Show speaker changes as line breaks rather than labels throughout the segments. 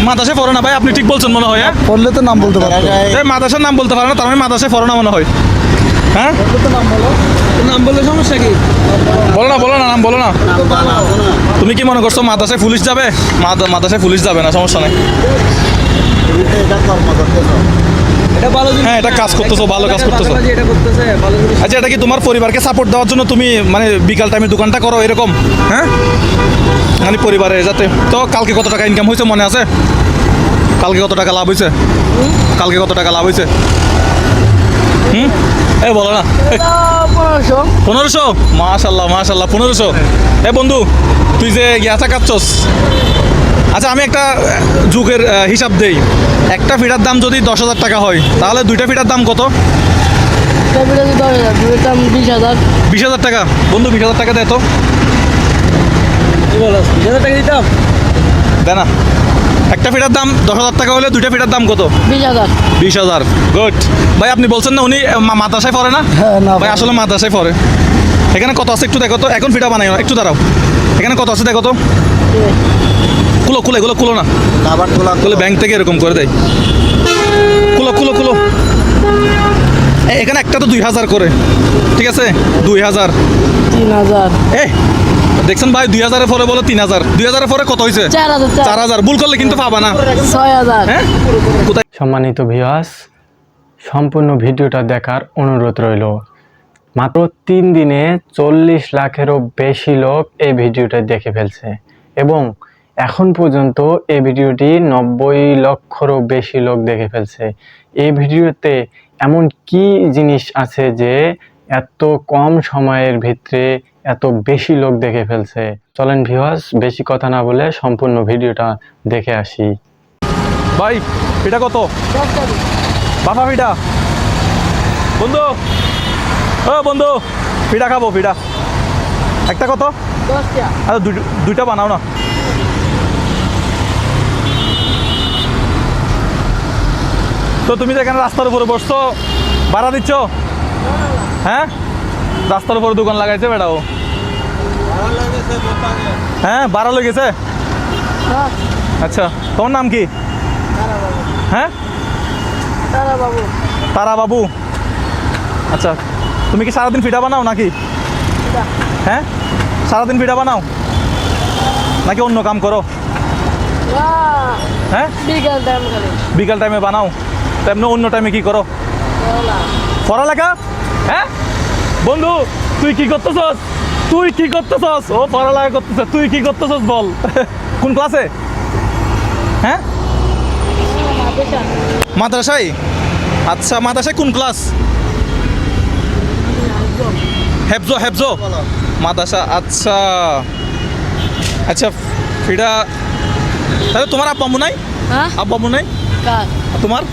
মাদ্রাসায় পড়ো না ভাই, আপনি ঠিক বলছেন মনে হয়। হ্যাঁ,
পড়লে তো নাম বলতে পারো।
এই মাদ্রাসার নাম বলতে পারো না, তার মানে মাদ্রাসায় পড়ো না মনে হয়। হ্যাঁ,
নাম বললে সমস্যা কি?
বলো না নাম বলো না। তুমি কি মনে করছো মাদ্রাসায় পুলিশ যাবে? মাদ্রাসায় পুলিশ যাবে না, সমস্যা নাই।
এটা ভালো জিনিস।
হ্যাঁ, এটা কাজ করতেছো, ভালো কাজ করতেছো।
বাজাবাজি এটা করতেছে, ভালো জিনিস।
আচ্ছা, এটা কি তোমার পরিবারকে সাপোর্ট দেওয়ার জন্য তুমি মানে বিকাল টাইমে দোকানটা করো এরকম? হ্যাঁ, মানে পরিবারে যাতে। তো কালকে কত টাকা ইনকাম হয়েছে মনে আছে? কালকে কত টাকা লাভ হয়েছে? কালকে কত টাকা লাভ হয়েছে? এই বলো না। 1500? মাশাল্লাহ 1500। এ বন্ধু, তুই যে গিয়াচা কাটছস, আচ্ছা আমি একটা যুগের হিসাব দেই। একটা ফিটার দাম যদি 10,000 টাকা হয়, তাহলে দুইটা ফিটার দাম কত? 20,000 টাকা। বন্ধু 20,000 টাকা দেয় তো।
কি বলো? 20,000 টাকা দিতাম।
দে না। একটা ফিটার দাম 10,000 টাকা হলে দুইটা ফিটার দাম কত? 20,000। গুড ভাই, আপনি বলছেন না উনি মাদ্রাসায় পড়ে না?
হ্যাঁ, না
ভাই আসলে মাদ্রাসায় পড়ে। এখানে কত আছে একটু দেখো তো। এখন ফিটা বানাই না, একটু দাঁড়াও। এখানে কত আছে দেখো তো। খুলো না। খুলে ব্যাংক থেকে এরকম করে দেয়। খুলো। এখানে একটা তো 2,000 করে, ঠিক আছে? 2,000।
3,000।
দেখছেন ভাই, 2,000-এর পরে বলো 3,000। 2,000-এর পরে কত হয়েছে? 4,000। ভুল করলে কিন্তু পাবা না।
6,000।
হ্যাঁ,
সম্মানিত ভিউয়ার্স, সম্পূর্ণ ভিডিওটা দেখার অনুরোধ রইল। মাত্র 3 দিনে 40 লাখেরও বেশি লোক এই ভিডিওটা দেখে ফেলছে এবং এখন পর্যন্ত এই ভিডিওটি 90 লক্ষেরও বেশি লোক দেখে ফেলছে। এই ভিডিওতে এমন কি জিনিস আছে যে এত কম সময়ের ভিতরে এত বেশি লোক দেখে ফেলছে? চলেন ভিউয়ার্স, বেশি কথা না বলে সম্পূর্ণ ভিডিওটা দেখে আসি।
ভাই ফিটা কত? বাফা ফিটা। বন্ধু, ও বন্ধু, ফিটা খাবো। ফিটা একটা কত?
10 টাকা।
আচ্ছা, দুইটা বানাও না। তো তুমি তো এখানে রাস্তার উপরে বসছো, ভাড়া দিচ্ছ? হ্যাঁ, রাস্তার উপরে দোকান লাগাইছে বেটাও। হ্যাঁ, ভাড়া লেগেছে। আচ্ছা, তোমার নাম কি? হ্যাঁ, তারা বাবু। আচ্ছা, তুমি কি সারাদিন ফিটা বানাও নাকি? হ্যাঁ, সারাদিন ফিটা বানাও নাকি অন্য কাম করো? হ্যাঁ, বিকাল টাইমে বানাও। তেমনি অন্য টাইমে কি করো? পড়ালেখা। হ্যাঁ বন্ধু, তুই কি করতেছস? ও পড়ালেখা করতেছ, তুই কি করতেছস বল। কোন ক্লাসে? হ্যাঁ, মাদ্রাসায়। আচ্ছা, মাদ্রাসায় কোন ক্লাস? হেফজো মাদ্রাসা। আচ্ছা আচ্ছা, ফিডা। তাহলে তোমার আব্বা আম্মু নাই? আব্বা আম্মু নাই তোমার?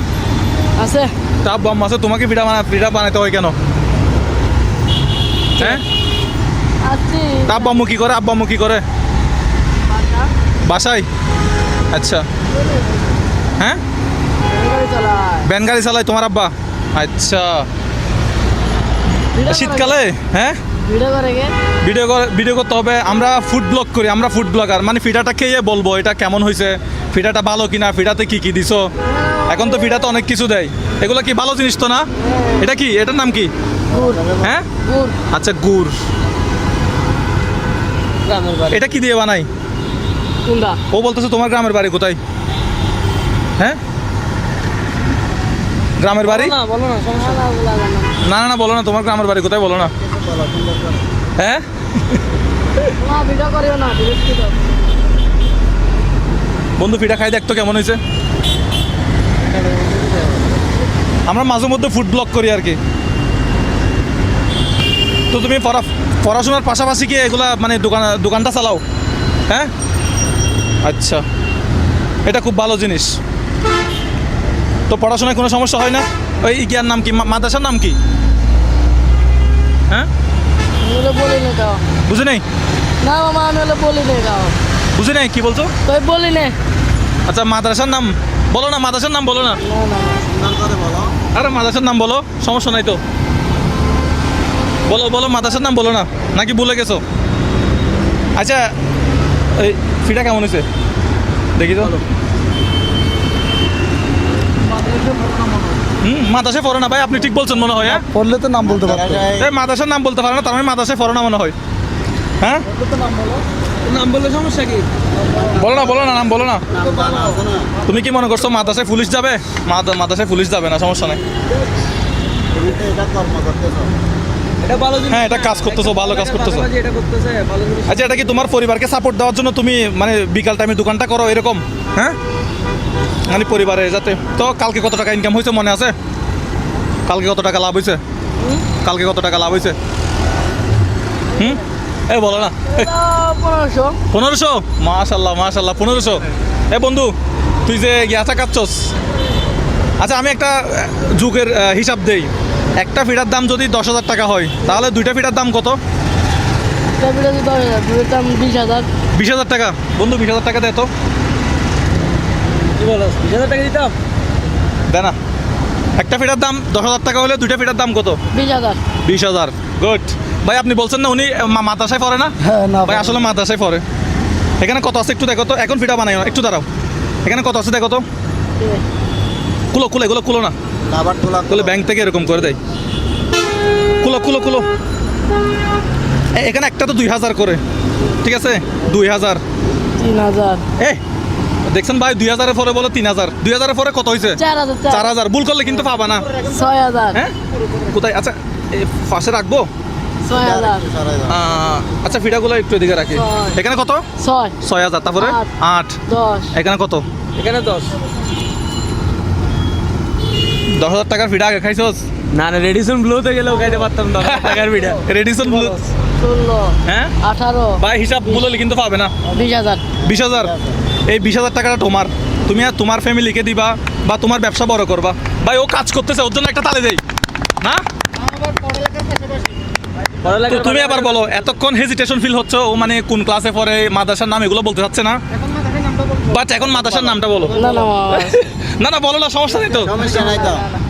আছে।
তা আব্বা আম্মু আছে, তোমাকে ফিডা বানাতে হয় কেন? হ্যাঁ, তা আব্বা আম্মু কি করে? বাসায়। আচ্ছা, হ্যাঁ, ভ্যান গাড়ি চালায় তোমার আব্বা। আচ্ছা, শীতকালে হ্যাঁ ভিডিও করতে হবে। আমরা ফুড ব্লগ করি, আমরা ফুড ব্লগার। মানে ফিডাটা খেয়ে বলবো এটা কেমন হয়েছে, ফিডাটা ভালো কিনা, ফিডাতে কি দিছো। এখন তো ফিডাতে অনেক কিছু দেয়, এগুলো কি ভালো জিনিস তো না? এটা কি, এটার নাম কি? হ্যাঁ, আচ্ছা, গুড়। এটা কি দিয়ে বানাই? ও বলতেছে তোমার গ্রামের বাড়ি কোথায়? হ্যাঁ, গ্রামের বাড়ি? না বলো না, তোমার গ্রামের বাড়ি কোথায় বলো না। হ্যাঁ, বন্ধু ফিটা খাই দেখতো কেমন হয়েছে। আমরা মাঝে মধ্যে ফুড ব্লগ করি আর কি। তো তুমি পড়াশোনার পাশাপাশি কি এগুলা মানে দোকানটা চালাও? হ্যাঁ, আচ্ছা, এটা খুব ভালো জিনিস। তো পড়াশোনায় কোনো সমস্যা হয় না? ওই ইয়ার নাম কি, মাদ্রাসার নাম কি? হ্যাঁ, বুঝি নাই। বুঝি নাই, কি বলছো? আচ্ছা, মাদ্রাসার নাম বলো না। আরে মাদ্রাসার নাম বলো, সমস্যা নাই তো। বলো মাদ্রাসার নাম বলো না, নাকি ভুলে গেছো? আচ্ছা, এই ফিটা কেমন হয়েছে দেখি তো। মাদ্রাসায় পড়ে না ভাই, আপনি ঠিক বলছেন মনে হয়। হ্যাঁ,
পড়লে তো নাম বলতে পারতো।
এই মাদ্রাসার নাম বলতে পারে না, তার মানে মাদ্রাসায় পড়ে না মনে হয়। হ্যাঁ,
নাম বললে সমস্যা কি?
বলো না নাম বলো না। তুমি কি মনে করছো মাদ্রাসায় পুলিশ যাবে? মাদ্রাসায় পুলিশ যাবে না, সমস্যা নাই।
এটা ভালো জিনিস।
হ্যাঁ, এটা কাজ করতেছো, ভালো কাজ করতেছো।
ভালো যে এটা করতেছে ভালো জিনিস।
আচ্ছা, এটা কি তোমার পরিবারকে সাপোর্ট দেওয়ার জন্য তুমি মানে বিকাল টাইমে দোকানটা করো এরকম? হ্যাঁ, মানে পরিবারে যাতে। তো কালকে কত টাকা ইনকাম হয়েছে মনে আছে? কালকে কত টাকা লাভ হয়েছে? কালকে কত টাকা লাভ হয়েছে? এই বলো না।
1500।
1500? মাশাল্লাহ 1500। এ বন্ধু, তুই যে গিয়াচা কাটছস, আচ্ছা আমি একটা যুগের হিসাব দেই। একটা ফিটার দাম যদি 10,000 টাকা হয়, তাহলে দুইটা ফিটার দাম কত?
একটা বিড়া 10,000, দুটোর দাম 20,000।
20,000 টাকা। বন্ধু 20,000 টাকা দে তো।
কি বলো? 20,000 টাকা দিতাম।
দে না। একটা ফিটার দাম 10,000 টাকা হলে দুইটা ফিটার দাম কত?
20,000।
20,000। গুড ভাই, আপনি বলছেন না উনি মাদ্রাসায় পড়ে না?
হ্যাঁ না
ভাই আসলে মাদ্রাসায় পড়ে। এখানে কত আছে একটু দেখো তো। এখন ফিটা বানাই না, একটু দাঁড়াও। এখানে কত আছে দেখো তো। কুলো না, কুলো ব্যাংক থেকে এরকম করে দেয়। কুলো এখানে একটা তো 2,000 করে, ঠিক আছে? 2,000।
3,000।
এ দেখছেন ভাই, 2,000-এর পরে বলো 3,000। 2,000-এর পরে কত হয়েছে?
4,000।
4,000। ভুল করলে কিন্তু পাবা না।
6,000।
হ্যাঁ, কোথায়? আচ্ছা, পাশে রাখবো।
6,000।
আচ্ছা, ফিটাগুলো একটু এদিকে রাখি।
6।
এখানে কত? 6,000। তারপরে 8।
10।
এখানে কত?
এখানে 10।
10,000 টাকার ফিটা আগে খাইছস?
না রেডিসন ব্লুতে গেলেও খাইতে পারতাম 10 টাকার ভিডিও।
Radisson blue.
16।
হ্যাঁ,
18।
ভাই হিসাব বললে কিন্তু পাবে না।
20,000।
20,000। এই 20,000 টাকাটা তোমার, তুমি আর তোমার ফ্যামিলিকে দিবা বা তোমার ব্যবসা বড় করবা। ভাই ও কাজ করতেছে, ওর জন্য একটা তালে দেই না? তো তুমি আবার বলো, এতক্ষণ হেজিটেশন ফিল হচ্ছে, ও মানে কোন ক্লাসে পড়ে, মাদ্রাসার নাম এগুলো বলতে চাচ্ছে না। বাট এখন মাদ্রাসার নামটা বলো।
না না
না বলো না, সমস্যা নেই তো।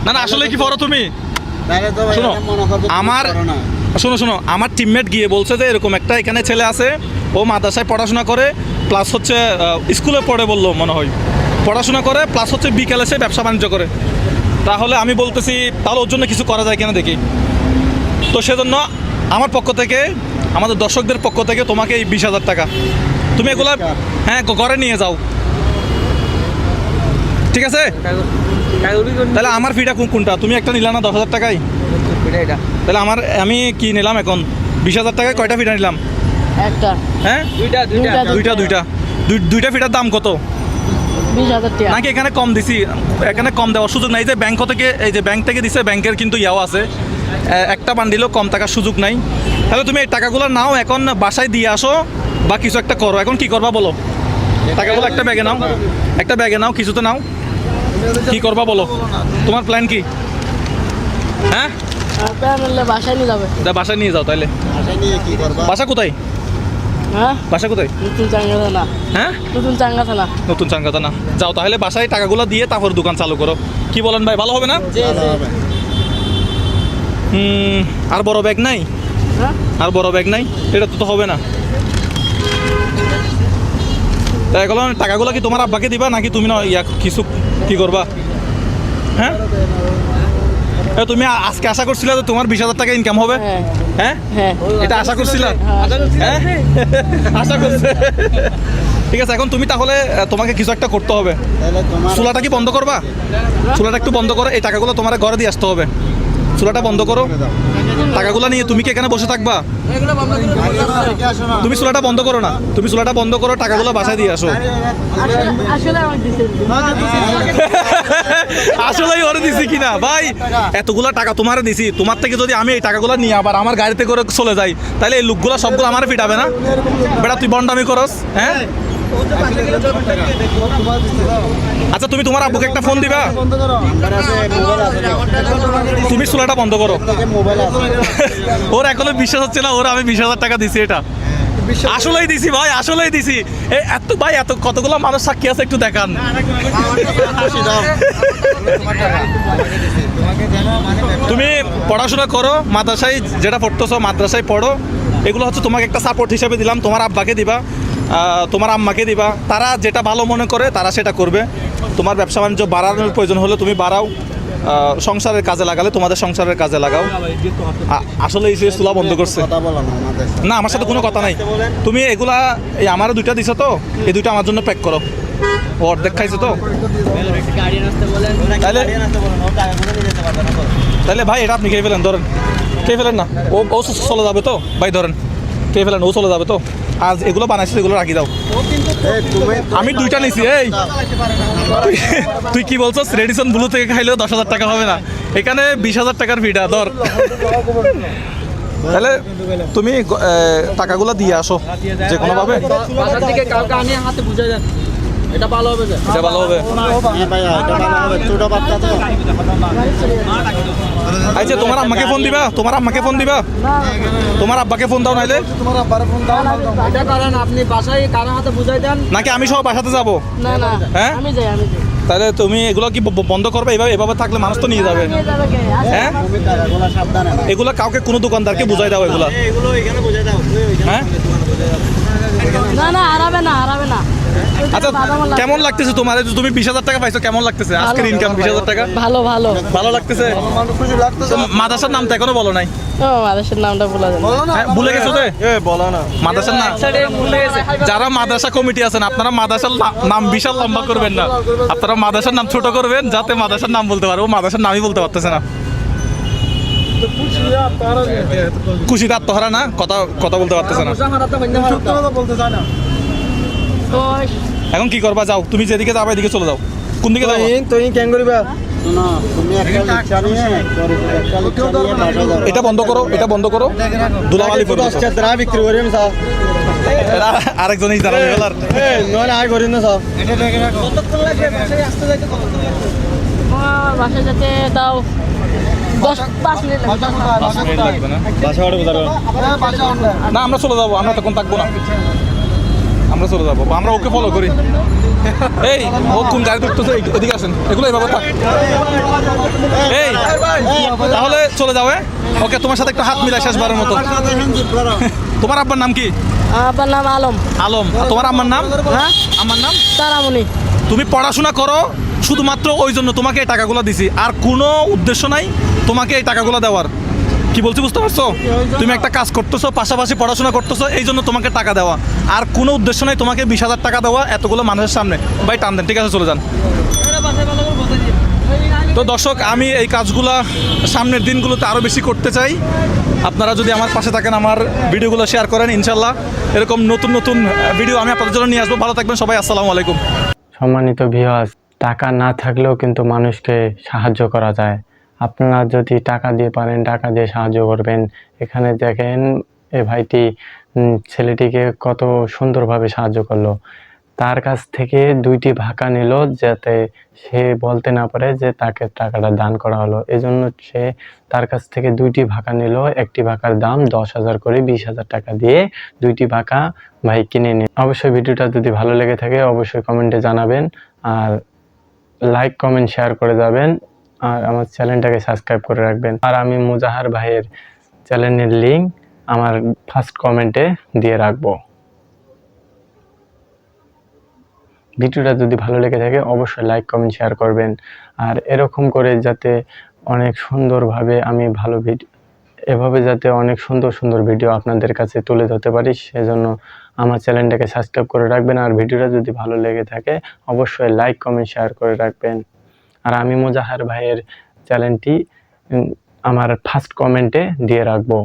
না আসলে কি পড়ো তুমি? শোনো, শোনো আমার টিমমেট গিয়ে বলছে যে এরকম একটা এখানে ছেলে আছে, ও মাদ্রাসায় পড়াশোনা করে প্লাস হচ্ছে স্কুলে পড়ে বললো মনে হয়, পড়াশোনা করে প্লাস হচ্ছে বিকেলে সে ব্যবসা বাণিজ্য করে। তাহলে আমি বলতেছি তাহলে ওর জন্য কিছু করা যায় কিনা দেখি। তো সেজন্য আমার পক্ষ থেকে, আমাদের দর্শকদের পক্ষ থেকে তোমাকে এই 20,000 টাকা, তুমি এগুলা হ্যাঁ ঘরে নিয়ে যাও, ঠিক আছে? তাহলে আমার ফিটা কোনটা? তুমি একটা নিলা না 10,000 টাকায়? তাহলে আমি কি নিলাম এখন? 20,000 টাকায় কয়টা ফিটা নিলাম?
একটা।
হ্যাঁ, দুইটা ফিটার দাম কত?
20,000 টাকা।
নাকি এখানে কম দিছি? এখানে কম দেওয়ার সুযোগ নাই। যে ব্যাংক থেকে, এই যে ব্যাংক থেকে দিছে, ব্যাংকের কিন্তু ইয়াও আছে, একটা বান্ডিলও কম টাকার সুযোগ নাই। তাহলে তুমি এই টাকাগুলো নাও, এখন বাসায় দিয়ে আসো বা কিছু একটা করো। এখন কি করবা বলো? টাকাগুলো একটা ব্যাগে নাও, কিছুতে নাও, কি করবা বলো? তোমার প্ল্যান কি? হ্যাঁ,
বাসায় নিয়ে যাবে।
বাসায় নিয়ে যাও তাহলে। বাসা কোথায়?
হ্যাঁ,
বাসা কোথায়?
নতুন চাঙ্গা থানা।
হ্যাঁ,
নতুন চাঙ্গা থানা।
নতুন চাঙ্গা থানা। যাও তাহলে বাসায় টাকাগুলো দিয়ে তারপর দোকান চালু করো। কি বলেন ভাই, ভালো হবে না? আর বড় ব্যাগ নাই?
হ্যাঁ,
আর বড় ব্যাগ নাই? এটা তো হবে না। তাই এগুলো টাকাগুলো কি তোমার আব্বাকে দিবা নাকি তুমি না কিছু কি করবা? হ্যাঁ, তুমি আজকে আশা করছিলে যে তোমার 20,000 টাকা ইনকাম হবে? হ্যাঁ,
হ্যাঁ,
এটা আশা করছিলা? হ্যাঁ, আশা করছে। ঠিক আছে, এখন তুমি তাহলে তোমাকে কিছু একটা করতে হবে। চুলাটা কি বন্ধ করবা? চুলাটা একটু বন্ধ করো, এই টাকাগুলো তোমার ঘরে দিয়ে আসতে হবে। চুলাটা বন্ধ করো, টাকাগুলো নিয়ে তুমি কি এখানে বসে থাকবা? তুমি চুলাটা বন্ধ করো না, তুমি চুলাটা বন্ধ করো, টাকাগুলো বাসায় দিয়ে আসো।
আসলে আমার দিছে।
আসলেই ওরে দিছি কিনা ভাই? এতগুলা টাকা তোমারে দিছি, তোমার থেকে যদি আমি এই টাকাগুলো নিয়ে আবার আমার গাড়িতে করে চলে যাই, তাহলে এই লোকগুলো সবগুলো আমারে পিটাবে না? বেটা তুই বন্ডামি করস? হ্যাঁ, আচ্ছা তুমি তোমার আব্বুকে একটা ফোন দিবা, তুমি চুলাটা বন্ধ করো। ওর এখনো বিশ্বাস হচ্ছে না ওর আমি 20,000 টাকা দিছি। এটা আসলেই দিছি ভাই, আসলেই দিছি। এত ভাই, এত কতগুলো মানুষ সাক্ষী আছে, একটু দেখান। তুমি পড়াশোনা করো, মাদ্রাসায় যেটা পড়তেছো মাদ্রাসায় পড়ো, এগুলো হচ্ছে তোমাকে একটা সাপোর্ট হিসেবে দিলাম। তোমার আব্বাকে দিবা, তোমার আম্মাকে দিবা, তারা যেটা ভালো মনে করে তারা সেটা করবে। তোমার ব্যবসা বাণিজ্য বাড়ানোর প্রয়োজন হলে তুমি বাড়াও, সংসারের কাজে লাগালে তোমাদের সংসারের কাজে লাগাও। আসলে এই চুলা বন্ধ করছে না, আমার সাথে কোনো কথা নাই। তুমি এগুলা এই আমারও 2টা দিছো তো, এই 2টা আমার জন্য প্যাক করো। ও অর্ধেক খাইছো তো, তাহলে ভাই এটা আপনি খেয়ে ফেলেন, ধরেন খেয়ে ফেলেন না, ও চলে যাবে তো ভাই, ধরেন খেয়ে ফেলেন, ও চলে যাবে তো। আজ এগুলো বানাইছিস এগুলো রাখি দাও। আমি 2টা নিছি। এই তুই কি বলছো? রেডিসন ব্লু থেকে খাইলেও 10,000 টাকা হবে না, এখানে 20,000 টাকার ভিড়া ধর। তাহলে তুমি টাকাগুলো দিয়ে আসো যে কোনো ভাবে,
বাজার থেকে কাউকে আনিয়ে হাতে বুঝাই দেন, এটা ভালো হবে।
এটা ভালো হবে। আচ্ছা তোমার আম্মাকে ফোন দিবা, তোমার আম্মাকে ফোন দিবা, তোমার আব্বাকে ফোন দাও, নাইলে
এটা করেন আপনি বাসায় কারো হাতে বুঝাই দেন,
নাকি আমি সব বাসাতে যাবো?
না না,
হ্যাঁ
আমি যাই।
তাহলে তুমি এগুলো কি বন্ধ করবে? এভাবে থাকলে মানুষ তো নিয়ে যাবে।
নিয়ে যাবে কে?
হ্যাঁ এগুলো কাউকে কোনো দোকানদারকে বুঝাই দাও এগুলা। হ্যাঁ
না না, হারাবে না, হারাবে না।
আচ্ছা কেমন লাগতেছে তোমার? তুমি 20,000 টাকা পাইছো, কেমন লাগতেছে আজকের ইনকাম? 20,000 টাকা
ভালো ভালো
ভালো লাগতেছে। তো মাদ্রাসার নাম তো এখনো বলো নাই।
ও মাদ্রাসার নামটা বলা যায় না।
হ্যাঁ, ভুলে গেছো যে মাদ্রাসার নাম। যারা মাদ্রাসা কমিটি আছেন আপনারা মাদ্রাসার নাম বিশাল লম্বা করবেন না, আপনারা মাদ্রাসার নাম ছোট করবেন যাতে মাদ্রাসার নাম বলতে পারবো। মাদ্রাসার নামই বলতে পারতেছে না, খুশিতে আত্মহারা না, কথা বলতে পারতেছে না।
তো
এখন কি করবা? যাও, তুমি যেদিকে যাবে এদিকে চলে যাও। কোন দিকে যাবো?
তুই কেন করিবা?
এটা বন্ধ করো, এটা বন্ধ করো, দুলাবালি করো।
বিক্রি করি
আরেকজনই জানাবে বেলার।
আয় করি না সব।
আমার বাসায় যেতে দাও 5 মিনিট লাগবে।
না আমরা চলে যাবো, আমরা তখন থাকবো না, আমরা চলে যাবো, আমরা ওকে ফলো করি। এই ও কোন গাড়ি ধরতেছে, এদিকে আসেন, এগুলো এইভাবে থাক। এই তাহলে চলে যাও। ওকে, তোমার সাথে একটা হাত মিলাই শেষবারের মতো। তোমার আব্বার নাম কি?
আমার নাম আলম।
আলম। আর তোমার আম্মার নাম?
হ্যাঁ,
আমার নাম
তারামণি।
তুমি পড়াশোনা করো শুধুমাত্র ওই জন্য তোমাকে এই টাকাগুলো দিছি, আর কোনো উদ্দেশ্য নাই তোমাকে এই টাকাগুলো দেওয়ার। কি বলছি বুঝতে পারছো? তুমি একটা কাজ করতেছো, পাশাপাশি পড়াশোনা করতেছো, এই জন্য তোমাকে টাকা দেওয়া, আর কোনো উদ্দেশ্য নাই তোমাকে 20,000 টাকা দেওয়া এতগুলো মানুষের সামনে। ভাই টান দেন, ঠিক আছে চলে যান। তো দর্শক, আমি এই কাজগুলা সামনের দিনগুলোতে আরও বেশি করতে চাই। আপনারা যদি আমার পাশে থাকেন, আমার ভিডিওগুলো শেয়ার করেন, ইনশাল্লাহ এরকম নতুন নতুন ভিডিও আমি আপনাদের জন্য নিয়ে আসবো। ভালো থাকবেন সবাই, আসসালামু আলাইকুম।
সম্মানিত ভিউয়ার্স, টাকা না থাকলেও কিন্তু মানুষকে সাহায্য করা যায়। আপনারা যদি টাকা দিয়ে পারেন, টাকা দিয়ে সাহায্য করবেন। এখানে দেখেন এই ভাইটি ছেলেটিকে কত সুন্দরভাবে সাহায্য করলো। তার কাছ থেকে 2টি ভাকা নিল যাতে সে বলতে না পারে যে তাকে টাকাটা দান করা হলো। এজন্য সে তার কাছ থেকে 2টি ভাকা নিল। একটি ভাকার দাম 10,000 করে, 20,000 টাকা দিয়ে 2টি ভাকা ভাই কিনে নিন। অবশ্যই ভিডিওটা যদি ভালো লেগে থাকে অবশ্যই কমেন্টে জানাবেন, আর লাইক কমেন্ট শেয়ার করে যাবেন, আর আমার চ্যানেলটাকে সাবস্ক্রাইব করে রাখবেন। আর আমি মুজাহার ভাইয়ের চ্যানেলের লিঙ্ক আমার ফার্স্ট কমেন্টে দিয়ে রাখবো। ভিডিওটা যদি ভালো লেগে থাকে অবশ্যই লাইক কমেন্ট শেয়ার করবেন, আর এরকম করে যাতে অনেক সুন্দরভাবে আমি ভালো ভিডিও, এভাবে যাতে অনেক সুন্দর সুন্দর ভিডিও আপনাদের কাছে তুলে ধরতে পারি, সেজন্য আমার চ্যানেলটাকে সাবস্ক্রাইব করে রাখবেন। আর ভিডিওটা যদি ভালো লেগে থাকে অবশ্যই লাইক কমেন্ট শেয়ার করে রাখবেন। আর আমি মুজাহার ভাইয়ের চ্যানেলটি আমার ফার্স্ট কমেন্টে দিয়ে রাখবো।